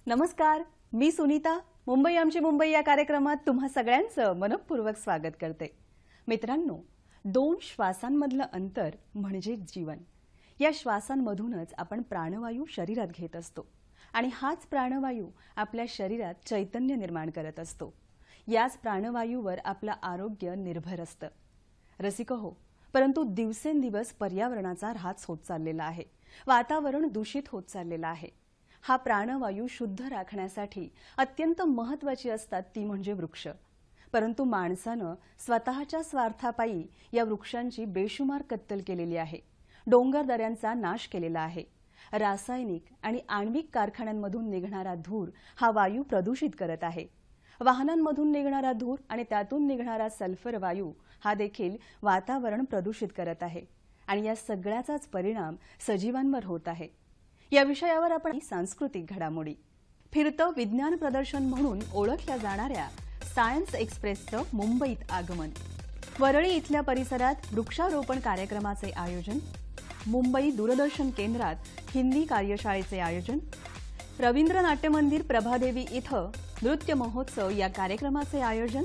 नमस्कार, मी सुनीता. मुंबई आमची मुंबई या कार्यक्रमात तुम्हा सगळ्यांचं मनपूर्वक स्वागत करते. मित्रांनो, 2 श्वासांमधलं अंतर म्हणजे जीवन. या श्वासांमधूनच आपण प्राणवायू शरीरात घेत असतो आणि हाच प्राणवायू आपल्या शरीरात चैतन्य निर्माण करत असतो. याच प्राणवायूवर आपलं आरोग्य निर्भर असतं. रसिको, परंतु दिवसेंदिवस पर्यावरणाचा ऱ्हास होत चाललेला आहे. वातावरण दूषित होत चाललेलं आहे. हा प्राणवायू शुद्ध राखण्यासाठी अत्यंत महत्त्वाची असतात ती म्हणजे वृक्ष. परंतु माणसानं स्वतःच्या स्वार्थापायी या वृक्षांची बेशुमार कत्तल केलेली आहे. डोंगरदऱ्यांचा नाश केलेला आहे. रासायनिक आणि आण्विक कारखान्यांमधून निघणारा धूर हा वायू प्रदूषित करत आहे. वाहनांमधून निघणारा धूर आणि त्यातून निघणारा सल्फर वायू हा देखील वातावरण प्रदूषित करत आहे आणि या सगळ्याचाच परिणाम सजीवांवर होत आहे. या विषयावर आपण सांस्कृतिक घडामोडी, फिरतं विज्ञान प्रदर्शन म्हणून ओळखल्या जाणाऱ्या सायन्स एक्सप्रेसचं मुंबईत आगमन, वरळी इथल्या परिसरात वृक्षारोपण कार्यक्रमाचे आयोजन, मुंबई दूरदर्शन केंद्रात हिंदी कार्यशाळेचे आयोजन, रवींद्र नाट्यमंदिर प्रभादेवी इथं नृत्य महोत्सव या कार्यक्रमाचे आयोजन,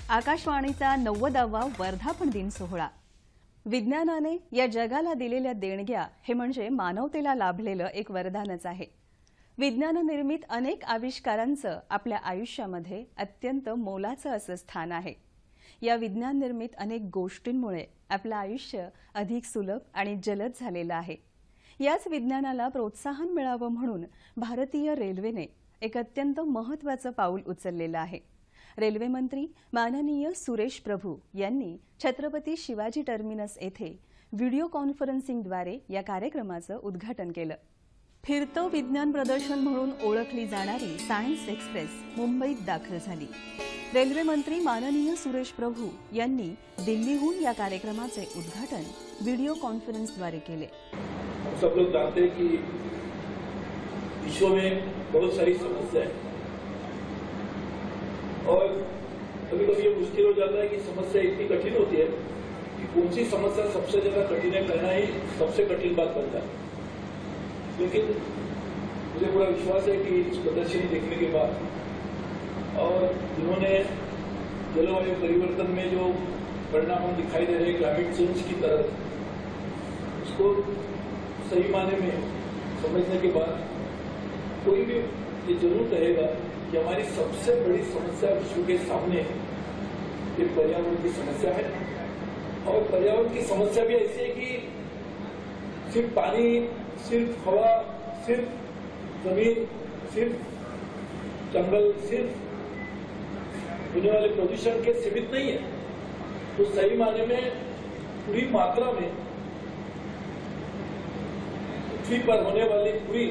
आकाशवाणीचा 90वा वर्धापन दिन सोहळा. विज्ञानाने या जगाला दिलेल्या देणग्या हे म्हणजे मानवतेला लाभलेलं एक वरदानच आहे. विज्ञाननिर्मित अनेक आविष्कारांचं आपल्या आयुष्यामध्ये अत्यंत मोलाचं असं स्थान आहे. या विज्ञान निर्मित अनेक गोष्टींमुळे आपलं आयुष्य अधिक सुलभ आणि जलद झालेलं आहे. याच विज्ञानाला प्रोत्साहन मिळावं म्हणून भारतीय रेल्वेने एक अत्यंत महत्त्वाचं पाऊल उचललेलं आहे. रेल्वे मंत्री माननीय सुरेश प्रभू यांनी छत्रपती शिवाजी टर्मिनस येथे व्हिडिओ कॉन्फरन्सिंगद्वारे या कार्यक्रमाचं उद्घाटन केलं. फिरतं विज्ञान प्रदर्शन म्हणून ओळखली जाणारी सायन्स एक्सप्रेस मुंबईत दाखल झाली. रेल्वे मंत्री माननीय सुरेश प्रभू यांनी दिल्लीहून या कार्यक्रमाचे उद्घाटन व्हिडिओ कॉन्फरन्सद्वारे केले. सब लोग जानते हैं कि विश्व में बहुत सारी समस्या है और कभी कभी ये मुश्किल हो जाता है कि समस्या इतनी कठिन होती है कि कौन सी समस्या सबसे ज्यादा कठिन है कहना ही सबसे कठिन बात बनता है. लेकिन मुझे पूरा विश्वास है कि इस प्रदर्शनी देखने के बाद और जिन्होंने जलवायु परिवर्तन में जो परिणाम दिखाई दे रहे हैं क्लाइमेट चेंज की तरफ, उसको सही माने में समझने के बाद कोई भी ये जरूर कहेगा कि हमारी सबसे बड़ी समस्या विश्व के सामने ये पर्यावरण की समस्या है. और पर्यावरण की समस्या भी ऐसी है कि सिर्फ पानी, सिर्फ हवा, सिर्फ जमीन, सिर्फ जंगल, सिर्फ होने वाले प्रदूषण के सीमित नहीं है. तो सही माने में पूरी मात्रा में पृथ्वी पर होने वाली पूरी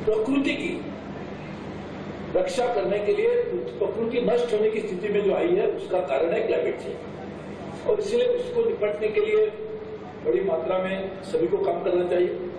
प्रकृति की रक्षा करने के लिए, प्रकृति नष्ट होने की स्थिति में जो आई है उसका कारण है क्लाइमेट चेंज. और इसलिए उसको निपटने के लिए बड़ी मात्रा में सभी को काम करना चाहिए.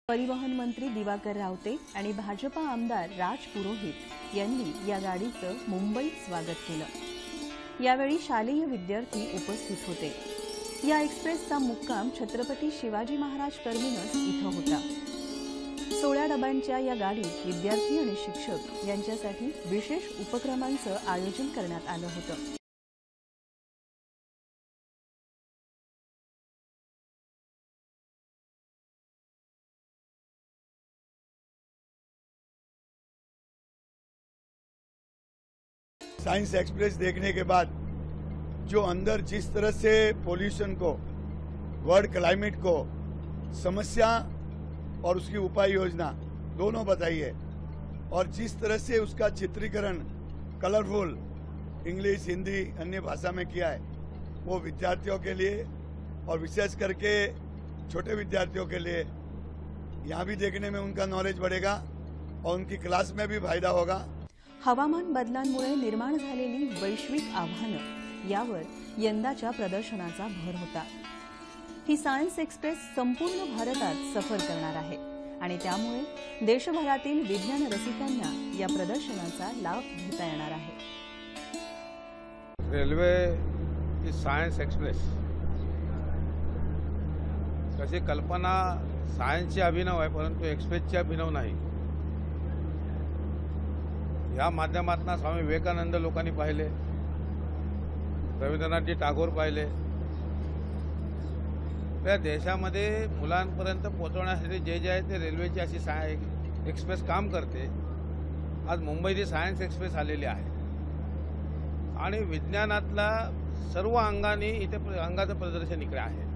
परिवहन मंत्री दिवाकर रावते आणि भाजपा आमदार राज पुरोहित यांनी या गाडीचं मुंबईत स्वागत केलं. यावेळी शालेय विद्यार्थी उपस्थित होते. या एक्सप्रेसचा मुक्काम छत्रपती शिवाजी महाराज टर्मिनस इथं होता. 16 डब्यांच्या या गाडीत विद्यार्थी आणि शिक्षक यांच्यासाठी विशेष उपक्रमांचं आयोजन करण्यात आलं होतं. साइंस एक्सप्रेस देखने के बाद जो अंदर जिस तरह से पोल्यूशन को, वर्ल्ड क्लाइमेट को, समस्या और उसकी उपाय योजना दोनों बताई है और जिस तरह से उसका चित्रीकरण कलरफुल इंग्लिश, हिंदी, अन्य भाषा में किया है, वो विद्यार्थियों के लिए और विशेष करके छोटे विद्यार्थियों के लिए यहाँ भी देखने में उनका नॉलेज बढ़ेगा और उनकी क्लास में भी फायदा होगा. हवामान बदलांमुळे निर्माण झालेली वैश्विक आव्हानं यावर यंदाच्या प्रदर्शनाचा भर होता। ही सायन्स एक्सप्रेस संपूर्ण भारतात सफर करणार आहे आणि त्यामुळे देशभरातील विज्ञान रसिकांना या प्रदर्शनाचा लाभ घेता येणार आहे। रेल्वे की सायन्स एक्सप्रेस कशी कल्पना सायन्सची अभिनव आहे, परंतु एक्सप्रेसची अभिनव नाही। या माध्यमातून स्वामी विवेकानंद लोकांनी पाहिले, रवींद्रनाथजी टागोर पाहिले। या देशामध्ये मुलांपर्यंत पोहोचवण्यासाठी जे जे आहे ते रेल्वेची अशी एक्सप्रेस काम करते। आज मुंबईची सायन्स एक्सप्रेस आलेली आहे आणि विज्ञानातला सर्व अंगाने इथे अंगाचं प्रदर्शन इकडे आहे।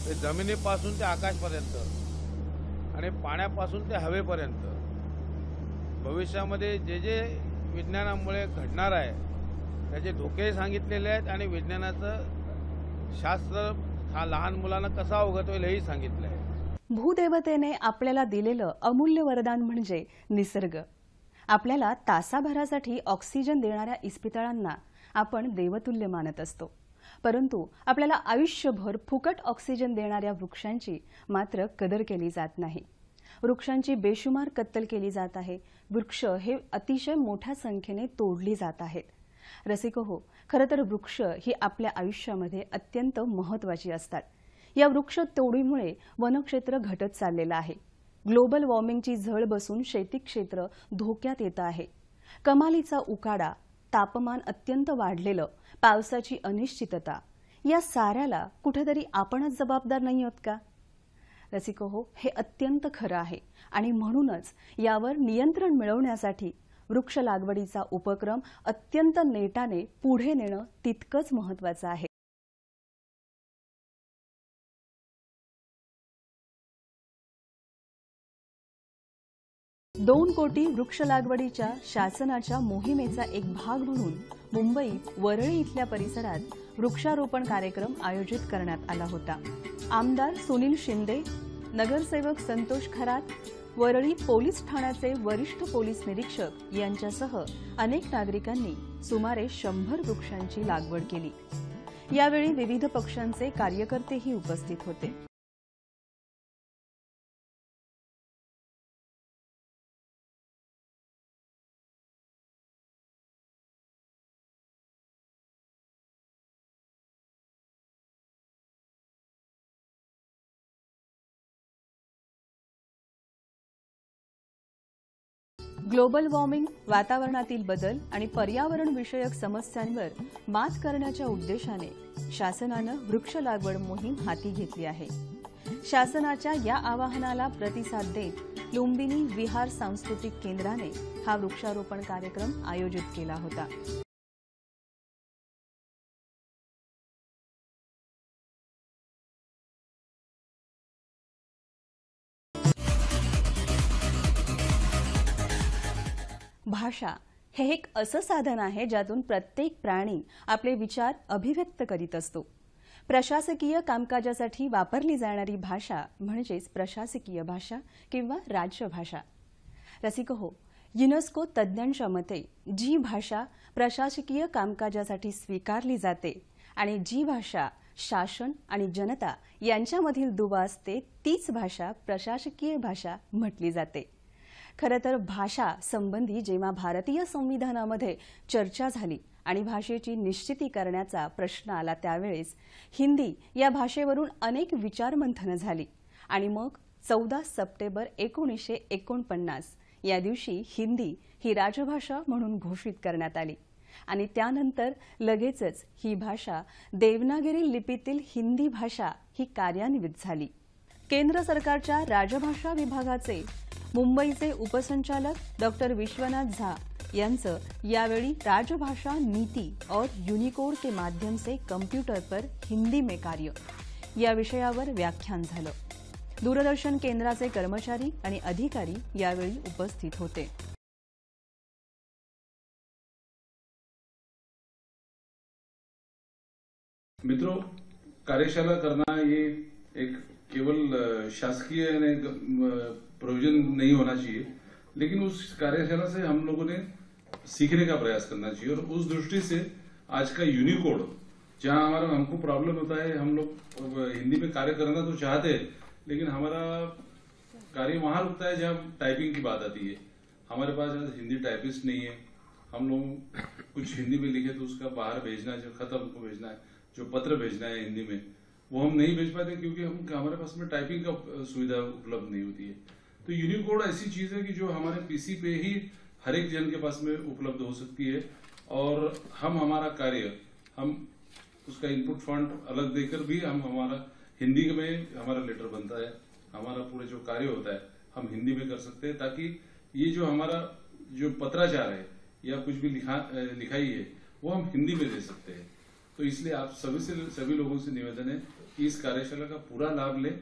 ते जमिनीपासून ते आकाशपर्यंत आणि पाण्यापासून ते हवेपर्यंत भविष्यामध्ये जे जे विज्ञानामुळे घडणार आहे त्याचे धोके सांगितलेले आहेत आणि विज्ञानाचं शास्त्र हा लहान मुलांना कसा अवगत होईल हेही सांगितलं आहे। भूदेवतेने आपल्याला दिलेलं अमूल्य वरदान म्हणजे निसर्ग। आपल्याला तासाभरासाठी ऑक्सिजन देणाऱ्या इस्पितळांना आपण देवतुल्य मानत असतो, परंतु आपल्याला आयुष्यभर फुकट ऑक्सिजन देणाऱ्या वृक्षांची मात्र कदर केली जात नाही। वृक्षांची बेशुमार कत्तल केली जात आहे। वृक्ष हे अतिशय मोठ्या संख्येने तोडली जात आहेत। रसिको, खरं तर वृक्ष ही आपल्या आयुष्यामध्ये अत्यंत महत्त्वाची असतात। या वृक्ष तोडीमुळे वनक्षेत्र घटत चाललेलं आहे। ग्लोबल वॉर्मिंगची झळ बसून शेती क्षेत्र धोक्यात येतं आहे। कमालीचा उकाडा, तापमान अत्यंत वाढलेलं, पावसाची अनिश्चितता, या साऱ्याला कुठेतरी आपणच जबाबदार नाही आहोत का? रसिको, हे अत्यंत खरं आहे आणि म्हणूनच यावर नियंत्रण मिळवण्यासाठी वृक्ष लागवडीचा उपक्रम अत्यंत नेटाने पुढे नेणं तितकंच महत्त्वाचं आहे। 2 कोटी वृक्ष लागवडीच्या शासनाच्या मोहिमेचा एक भाग म्हणून मुंबईत वरळी इथल्या परिसरात वृक्षारोपण कार्यक्रम आयोजित करण्यात आला होता। आमदार सुनील शिंदे, नगरसेवक संतोष खरात, वरळी पोलीस ठाण्याचे वरिष्ठ पोलीस निरीक्षक यांच्यासह अनेक नागरिकांनी सुमारे 100 वृक्षांची लागवड केली। यावेळी विविध पक्षांचे कार्यकर्तेही उपस्थित होते। ग्लोबल वॉर्मिंग, वातावरणातील बदल आणि पर्यावरण विषयक समस्यांवर मात करण्याच्या उद्देशाने शासनाने वृक्ष लागवड मोहीम हाती घेतली आहे। शासनाच्या या आवाहनाला प्रतिसाद देत लुंबिनी विहार सांस्कृतिक केंद्राने हा वृक्षारोपण कार्यक्रम आयोजित केला होता। भाषा हे एक असं साधन आहे ज्यातून प्रत्येक प्राणी आपले विचार अभिव्यक्त करीत असतो। प्रशासकीय कामकाजासाठी वापरली जाणारी भाषा म्हणजेच प्रशासकीय भाषा किंवा राज्यभाषा। रसिको, युनेस्को तज्ञांच्या मते जी भाषा प्रशासकीय कामकाजासाठी स्वीकारली जाते आणि जी भाषा शासन आणि जनता यांच्यामधील दुवा असते तीच भाषा प्रशासकीय भाषा म्हटली जाते। खरं तर भाषा संबंधी जेव्हा भारतीय संविधानामध्ये चर्चा झाली आणि भाषेची निश्चिती करण्याचा प्रश्न आला त्यावेळेस हिंदी या भाषेवरून अनेक विचारमंथनं झाली आणि मग 14 सप्टेंबर 1949 या दिवशी हिंदी ही राजभाषा म्हणून घोषित करण्यात आली आणि त्यानंतर लगेचच ही भाषा देवनागरी लिपीतील हिंदी भाषा ही कार्यान्वित झाली। केंद्र सरकारच्या राजभाषा विभागाचे मुंबईचे उपसंचालक डॉक्टर विश्वनाथ झा यांचं यावेळी राजभाषा नीति और यूनिकोड के माध्यम से कंप्यूटर पर हिंदी में कार्य या विषयावर व्याख्यान झालं। दूरदर्शन केंद्राचे कर्मचारी आणि अधिकारी यावेळी उपस्थित होते। मित्रों, कार्यशाला करना ये एक केवल शासकीय प्रोविजन नहीं होना चाहिए, लेकिन उस कार्यशाला से हम लोगों ने सीखने का प्रयास करना चाहिए और उस दृष्टि से आज का यूनिकोड, जहां हमारा हमको प्रॉब्लम होता है, हम लोग हिंदी में कार्य करना तो चाहते हैं, लेकिन हमारा कार्य वहां रुकता है जहां टाइपिंग की बात आती है। हमारे पास हिंदी टाइपिस्ट नहीं है। हम लोग कुछ हिंदी में लिखे तो उसका बाहर भेजना है, जो खत हमको भेजना है, जो पत्र भेजना है हिंदी में, वो हम नहीं भेज पाते क्योंकि हमारे पास में टाइपिंग का सुविधा उपलब्ध नहीं होती है। तो यूनिकोड ऐसी चीज है कि जो हमारे पीसी पे ही हर एक जन के पास में उपलब्ध हो सकती है, और हम हमारा कार्य, हम उसका इनपुट फंड अलग देकर भी हम हमारा हिंदी में हमारा लेटर बनता है, हमारा पूरे जो कार्य होता है हम हिंदी में कर सकते हैं, ताकि ये जो हमारा जो पत्राचार है या कुछ भी लिखाई है वो हम हिंदी में दे सकते हैं। तो इसलिए आप सभी लोगों से निवेदन है कि इस कार्यशाला का पूरा लाभ लें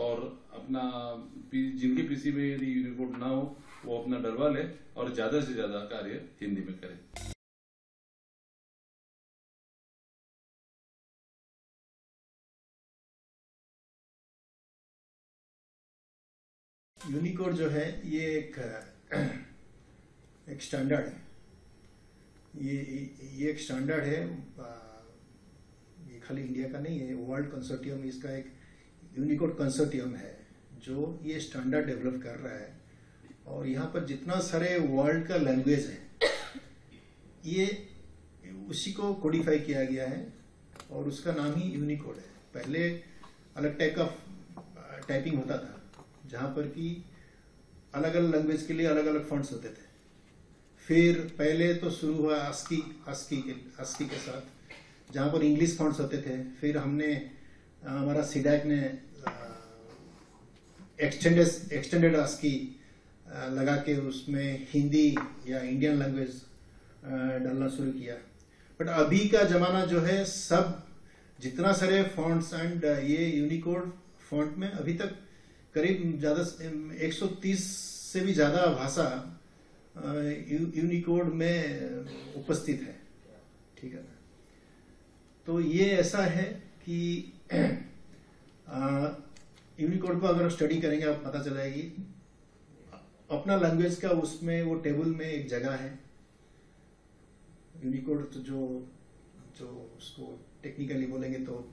और अपना जिनके पीसी में यदि यूनिकोड ना हो वो अपना डलवा ले और ज्यादा से ज्यादा कार्य हिंदी में करें। यूनिकोड जो है ये एक स्टैंडर्ड है। ये एक स्टैंडर्ड है, ये खाली इंडिया का नहीं है, वर्ल्ड कंसोर्टियम इसका एक यूनिकोड कंसोर्टियम है जो ये स्टैंडर्ड डेवलप कर रहा है। और यहाँ पर जितना सारे वर्ल्ड का लैंग्वेज है ये उसी को कोडिफाई किया गया है और उसका नाम ही यूनिकोड है। पहले अलग टाइप का टाइपिंग होता था जहाँ पर कि अलग अलग लैंग्वेज के लिए अलग अलग फॉन्ट्स होते थे। फिर पहले तो शुरू हुआ ASCII के साथ, जहाँ पर इंग्लिश फॉन्ट्स होते थे। फिर हमने हमारा सीडैक ने एक्सटेंडेड ASCII लगा के उसमें हिंदी या इंडियन लैंग्वेज डालना शुरू किया। बट अभी का जमाना जो है, सब जितना सारे फॉन्ट्स एंड ये यूनिकोड फॉन्ट में अभी तक करीब 130 से भी ज्यादा भाषा यूनिकोड में उपस्थित है। ठीक है ना। तो ये ऐसा है कि यूनिकोड को अगर स्टडी करेंगे आप पता चलेगी अपना लैंग्वेज का उसमें वो टेबल में एक जगह है। यूनिकोड तो जो उसको टेक्निकली बोलेंगे तो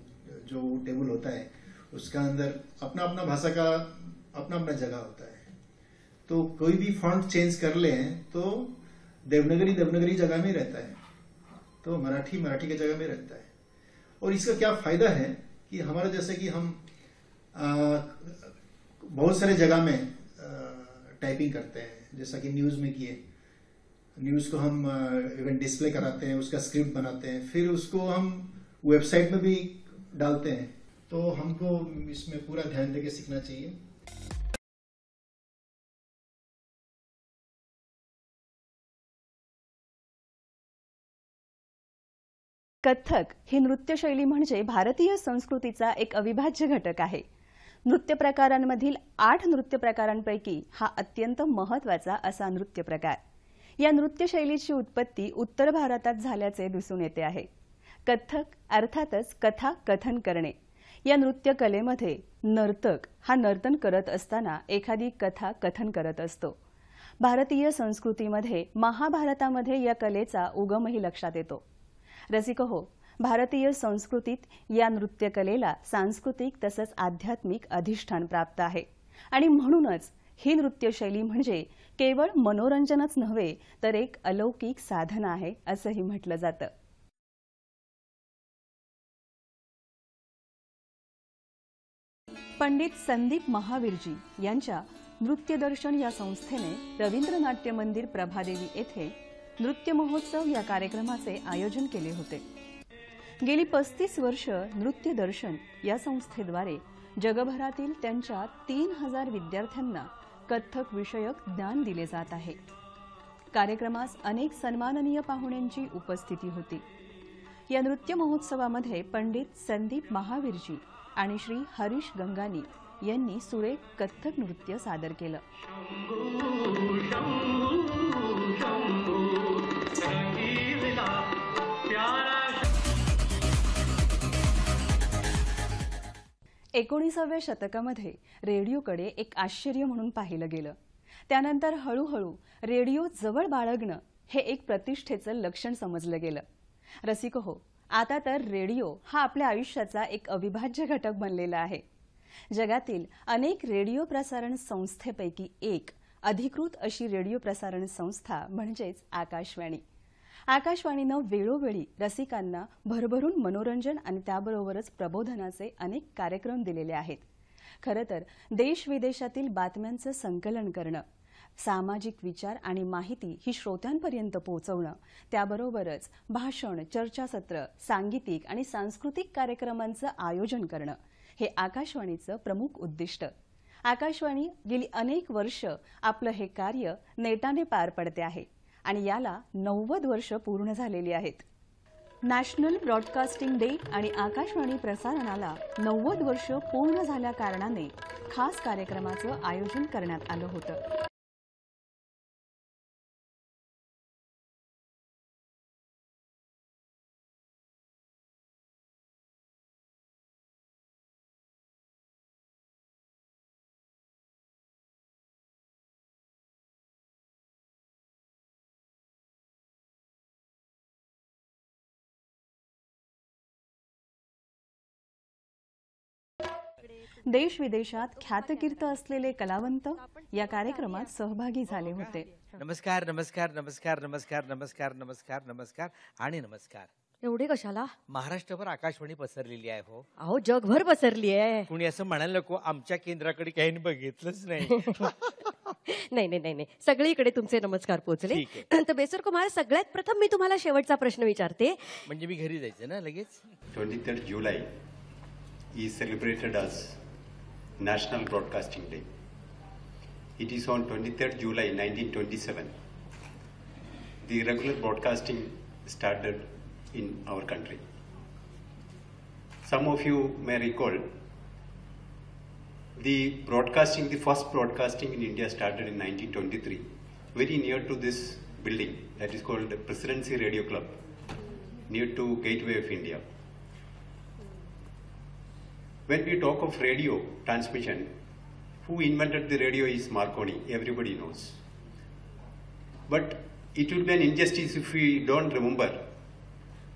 जो टेबल होता है उसका अंदर अपना अपना भाषा का अपना अपना जगह होता है। तो कोई भी फॉन्ट चेंज कर ले तो देवनागरी जगह में रहता है, तो मराठी के जगह में रहता है। और इसका क्या फायदा है कि हमारा जैसे कि हम बहुत सारे जगह में टाइपिंग करते हैं, जैसा कि न्यूज में किए, न्यूज को हम इवन डिस्प्ले कराते हैं, उसका स्क्रिप्ट बनाते हैं, फिर उसको हम वेबसाइट में भी डालते हैं। तो हमको इसमें पूरा ध्यान देके सीखना चाहिए। कथ्थक ही नृत्यशैली म्हणजे भारतीय संस्कृतीचा एक अविभाज्य घटक आहे। नृत्य प्रकारांमधील 8 नृत्य प्रकारांपैकी हा अत्यंत महत्त्वाचा असा नृत्य प्रकार। या नृत्यशैलीची उत्पत्ती उत्तर भारतात झाल्याचे दिसून येते आहे। कथ्थक अर्थातच कथा कथन करणे। या नृत्य कलेमध्ये नर्तक हा नर्तन करत असताना एखादी कथा कथन करत असतो। भारतीय संस्कृतीमध्ये महाभारतामध्ये या कलेचा उगमही लक्षात येतो। रसिको, भारतीय संस्कृतीत या नृत्य कलेला सांस्कृतिक तसंच आध्यात्मिक अधिष्ठान प्राप्त आहे आणि म्हणूनच ही नृत्यशैली म्हणजे केवळ मनोरंजनच नव्हे तर एक अलौकिक साधना आहे असंही म्हटलं जातं। पंडित संदीप महावीरजी यांच्या नृत्यदर्शन या संस्थेने रवींद्र नाट्य मंदिर प्रभादेवी येथे नृत्य महोत्सव या कार्यक्रमाचे आयोजन केले होते। गेली 35 वर्ष नृत्य दर्शन या संस्थेद्वारे जगभरातील त्यांच्या 3000 विद्यार्थ्यांना कथ्थक विषयक ज्ञान दिले जात आहे। कार्यक्रमास अनेक सन्माननीय पाहुण्यांची उपस्थिती होती। या नृत्य महोत्सवामध्ये पंडित संदीप महावीरजी आणि श्री हरीश गंगानी यांनी सुरेख कथ्थक नृत्य सादर केलं। एकोणिसाव्या शतकामध्ये रेडिओकडे एक आश्चर्य म्हणून पाहिलं गेलं। त्यानंतर हळूहळू रेडिओ जवळ बाळगणं हे एक प्रतिष्ठेचं लक्षण समजलं गेलं। रसिको हो, आता तर रेडिओ हा आपल्या आयुष्याचा एक अविभाज्य घटक बनलेला आहे. जगातील अनेक रेडिओ प्रसारण संस्थेपैकी एक अधिकृत अशी रेडिओ प्रसारण संस्था म्हणजेच आकाशवाणी. आकाशवाणीनं वेळोवेळी रसिकांना भरभरून मनोरंजन आणि त्याबरोबरच प्रबोधनाचे अनेक कार्यक्रम दिलेले आहेत. खरं तर देश विदेशातील बातम्यांचं संकलन करणं, सामाजिक विचार आणि माहिती ही श्रोत्यांपर्यंत पोहोचवणं, त्याबरोबरच भाषण, चर्चासत्र, सांगीतिक आणि सांस्कृतिक कार्यक्रमांचं आयोजन करणं हे आकाशवाणीचं प्रमुख उद्दिष्ट. आकाशवाणी गेली अनेक वर्ष आपलं हे कार्य नेटाने पार पडते आहे आणि याला 90 वर्ष पूर्ण झालेली आहेत. नॅशनल ब्रॉडकास्टिंग डे आणि आकाशवाणी प्रसारणाला 90 वर्ष पूर्ण झाल्या कारणाने खास कार्यक्रमाचं आयोजन करण्यात आलं होतं. देश विदेशात ख्यातकीर्त असलेले कलावंत या कार्यक्रमात सहभागी झाले होते. नमस्कार नमस्कार नमस्कार नमस्कार नमस्कार नमस्कार नमस्कार आणि नमस्कार. एवढे कशाला? महाराष्ट्रभर आकाशवाणी पसरलेली आहे हो. अहो जगभर पसरली आहे. कुणी असं म्हणायला नको आमच्या केंद्राकडे काही बघितलंच नाही. नाही नाही नाही नाही, सगळीकडे तुमचे नमस्कार पोहोचले. ठीक आहे. तर बेसर कुमार, सगळ्यात प्रथम मी तुम्हाला शेवटचा प्रश्न विचारते. म्हणजे मी घरी जायचं ना लगेच. 23rd July is celebrated as National Broadcasting Day. It is on 23rd July 1927 the regular broadcasting started in our country. Some of you may recall the first broadcasting in India started in 1923, very near to this building that is called Presidency Radio Club, near to Gateway of India. When we talk of radio transmission, who invented the radio is Marconi, everybody knows. But it would be an injustice if we don't remember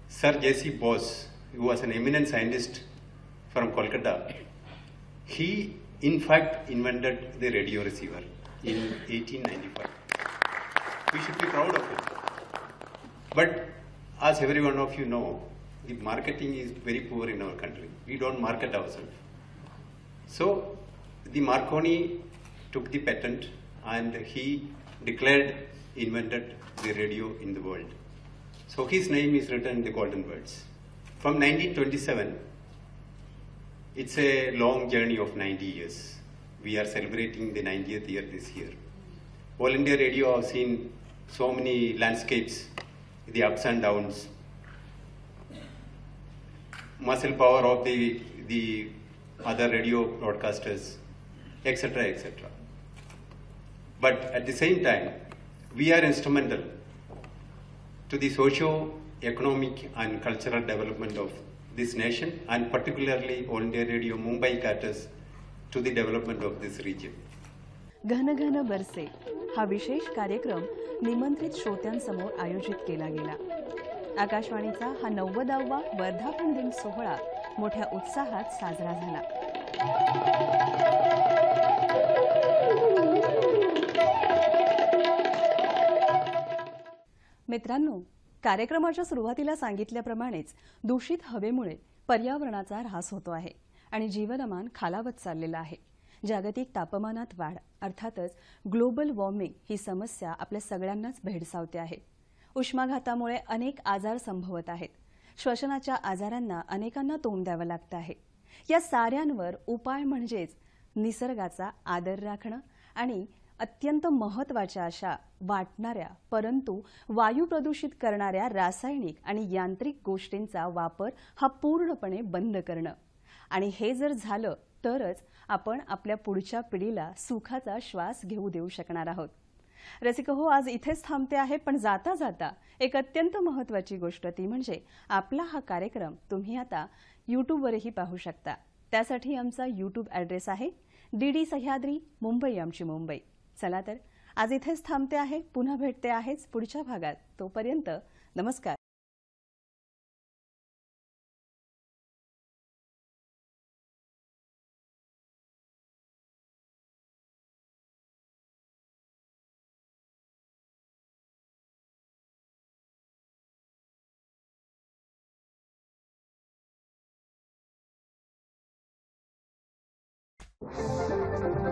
Sir J.C. Bose, who was an eminent scientist from Kolkata. He, in fact, invented the radio receiver in 1895. We should be proud of it. But as every one of you know, the marketing is very poor in our country. We don't market ourselves. So the Marconi took the patent and he declared, invented the radio in the world. So his name is written in the golden words. From 1927, it's a long journey of 90 years. We are celebrating the 90th year this year. All India Radio have seen so many landscapes, the ups and downs, muscle power of the other radio broadcasters, etc., etc. But at the same time, we are instrumental to the socio-economic and cultural development of this nation, and particularly All India Radio Mumbai caters to the development of this region. घन घन बरसे हा विशेष कार्यक्रम निमंत्रित श्रोत्यांसमोर आयोजित केला गेला. आकाशवाणीचा हा 90वा वर्धापन दिन सोहळा मोठ्या उत्साहात साजरा झाला. मित्रांनो, कार्यक्रमाच्या सुरुवातीला सांगितल्याप्रमाणेच दूषित हवेमुळे पर्यावरणाचा ऱ्हास होतो आहे आणि जीवनमान खालावत चाललेलं आहे. जागतिक तापमानात वाढ अर्थातच ग्लोबल वॉर्मिंग ही समस्या आपल्या सगळ्यांनाच भेडसावते आहे. उष्माघातामुळे अनेक आजार संभवत आहेत. श्वसनाच्या आजारांना अनेकांना तोंड द्यावं लागतं आहे. या साऱ्यांवर उपाय म्हणजेच निसर्गाचा आदर राखणं आणि अत्यंत महत्त्वाच्या अशा वाटणाऱ्या परंतु वायू प्रदूषित करणाऱ्या रासायनिक आणि यांत्रिक गोष्टींचा वापर हा पूर्णपणे बंद करणं. आणि हे जर झालं तरच आपण आपल्या पुढच्या पिढीला सुखाचा श्वास घेऊ देऊ शकणार आहोत. रसिको, आज इथेच थांबते आहे, पण जाता जाता एक अत्यंत महत्त्वाची गोष्ट, ती म्हणजे आपला हा कार्यक्रम तुम्ही आता YouTubeवरही पाहू शकता. त्यासाठी आमचा YouTube ॲड्रेस आहे DD सह्याद्री मुंबई आमची मुंबई. चला तर आज इथेच थांबते आहे, पुन्हा भेटते आहेच पुढच्या भागात. तोपर्यंत नमस्कार. आहे